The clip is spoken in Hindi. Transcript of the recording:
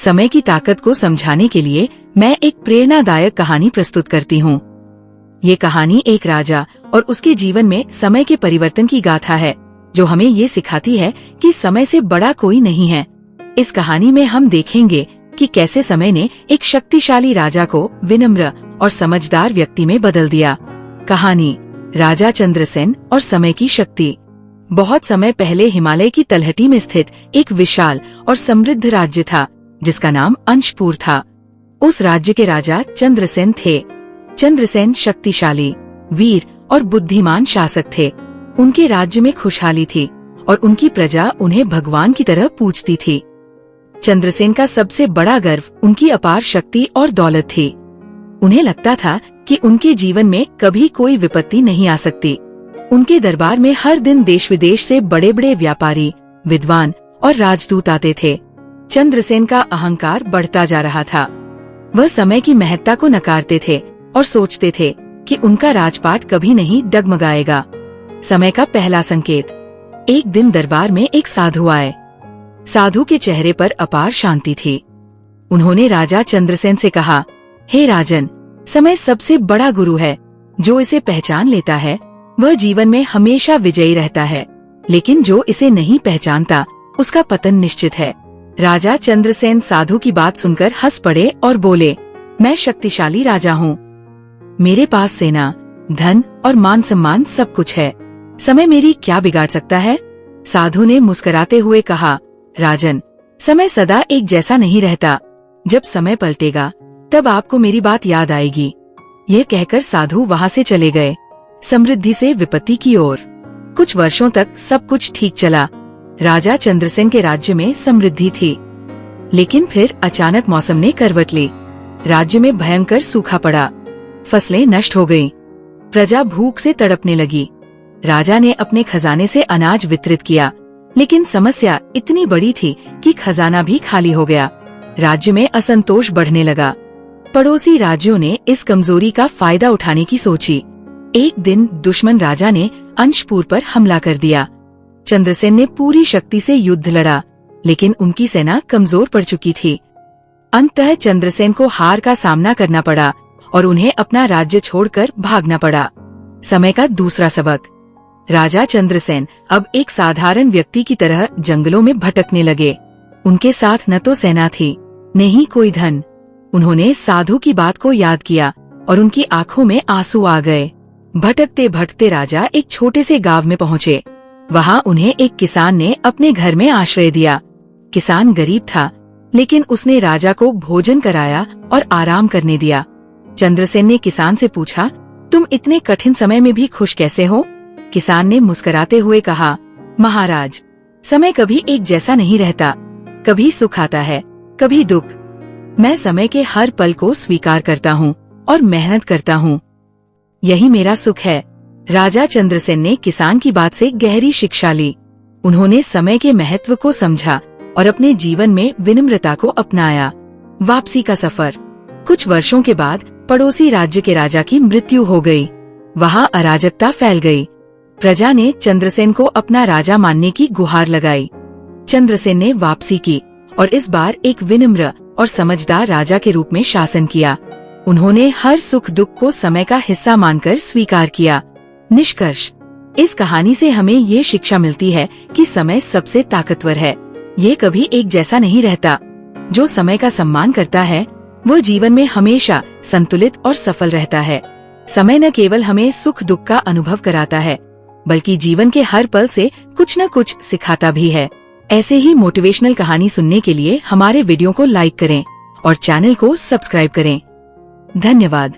समय की ताकत को समझाने के लिए मैं एक प्रेरणादायक कहानी प्रस्तुत करती हूँ। ये कहानी एक राजा और उसके जीवन में समय के परिवर्तन की गाथा है, जो हमें ये सिखाती है कि समय से बड़ा कोई नहीं है। इस कहानी में हम देखेंगे कि कैसे समय ने एक शक्तिशाली राजा को विनम्र और समझदार व्यक्ति में बदल दिया। कहानी राजा चंद्रसेन और समय की शक्ति। बहुत समय पहले हिमालय की तलहटी में स्थित एक विशाल और समृद्ध राज्य था, जिसका नाम अंशपुर था। उस राज्य के राजा चंद्रसेन थे। चंद्रसेन शक्तिशाली, वीर और बुद्धिमान शासक थे। उनके राज्य में खुशहाली थी और उनकी प्रजा उन्हें भगवान की तरह पूजती थी। चंद्रसेन का सबसे बड़ा गर्व उनकी अपार शक्ति और दौलत थी। उन्हें लगता था कि उनके जीवन में कभी कोई विपत्ति नहीं आ सकती। उनके दरबार में हर दिन देश विदेश से बड़े बड़े व्यापारी, विद्वान और राजदूत आते थे। चंद्रसेन का अहंकार बढ़ता जा रहा था। वह समय की महत्ता को नकारते थे और सोचते थे कि उनका राजपाट कभी नहीं डगमगाएगा। समय का पहला संकेत। एक दिन दरबार में एक साधु आए। साधु के चेहरे पर अपार शांति थी। उन्होंने राजा चंद्रसेन से कहा, हे राजन, समय सबसे बड़ा गुरु है। जो इसे पहचान लेता है वह जीवन में हमेशा विजयी रहता है, लेकिन जो इसे नहीं पहचानता उसका पतन निश्चित है। राजा चंद्रसेन साधु की बात सुनकर हंस पड़े और बोले, मैं शक्तिशाली राजा हूँ। मेरे पास सेना, धन और मान सम्मान सब कुछ है। समय मेरी क्या बिगाड़ सकता है? साधु ने मुस्कुराते हुए कहा, राजन, समय सदा एक जैसा नहीं रहता। जब समय पलटेगा तब आपको मेरी बात याद आएगी। यह कहकर साधु वहाँ से चले गए, समृद्धि से विपत्ति की ओर। कुछ वर्षों तक सब कुछ ठीक चला। राजा चंद्रसेन के राज्य में समृद्धि थी, लेकिन फिर अचानक मौसम ने करवट ली। राज्य में भयंकर सूखा पड़ा, फसलें नष्ट हो गईं, प्रजा भूख से तड़पने लगी। राजा ने अपने खजाने से अनाज वितरित किया, लेकिन समस्या इतनी बड़ी थी कि खजाना भी खाली हो गया। राज्य में असंतोष बढ़ने लगा। पड़ोसी राज्यों ने इस कमजोरी का फायदा उठाने की सोची। एक दिन दुश्मन राजा ने अंशपुर पर हमला कर दिया। चंद्रसेन ने पूरी शक्ति से युद्ध लड़ा, लेकिन उनकी सेना कमजोर पड़ चुकी थी। अंततः चंद्रसेन को हार का सामना करना पड़ा और उन्हें अपना राज्य छोड़कर भागना पड़ा। समय का दूसरा सबक। राजा चंद्रसेन अब एक साधारण व्यक्ति की तरह जंगलों में भटकने लगे। उनके साथ न तो सेना थी, न ही कोई धन। उन्होंने साधु की बात को याद किया और उनकी आंखों में आंसू आ गए। भटकते भटकते राजा एक छोटे से गांव में पहुँचे। वहाँ उन्हें एक किसान ने अपने घर में आश्रय दिया। किसान गरीब था, लेकिन उसने राजा को भोजन कराया और आराम करने दिया। चंद्रसेन ने किसान से पूछा, तुम इतने कठिन समय में भी खुश कैसे हो? किसान ने मुस्कुराते हुए कहा, महाराज, समय कभी एक जैसा नहीं रहता। कभी सुख आता है, कभी दुख। मैं समय के हर पल को स्वीकार करता हूँ और मेहनत करता हूँ। यही मेरा सुख है। राजा चंद्रसेन ने किसान की बात से गहरी शिक्षा ली। उन्होंने समय के महत्व को समझा और अपने जीवन में विनम्रता को अपनाया। वापसी का सफर। कुछ वर्षों के बाद पड़ोसी राज्य के राजा की मृत्यु हो गई। वहाँ अराजकता फैल गई। प्रजा ने चंद्रसेन को अपना राजा मानने की गुहार लगाई। चंद्रसेन ने वापसी की और इस बार एक विनम्र और समझदार राजा के रूप में शासन किया। उन्होंने हर सुख दुख को समय का हिस्सा मानकर स्वीकार किया। निष्कर्ष। इस कहानी से हमें ये शिक्षा मिलती है कि समय सबसे ताकतवर है। ये कभी एक जैसा नहीं रहता। जो समय का सम्मान करता है वो जीवन में हमेशा संतुलित और सफल रहता है। समय न केवल हमें सुख दुख का अनुभव कराता है, बल्कि जीवन के हर पल से कुछ न कुछ सिखाता भी है। ऐसे ही मोटिवेशनल कहानी सुनने के लिए हमारे वीडियो को लाइक करें और चैनल को सब्सक्राइब करें। धन्यवाद।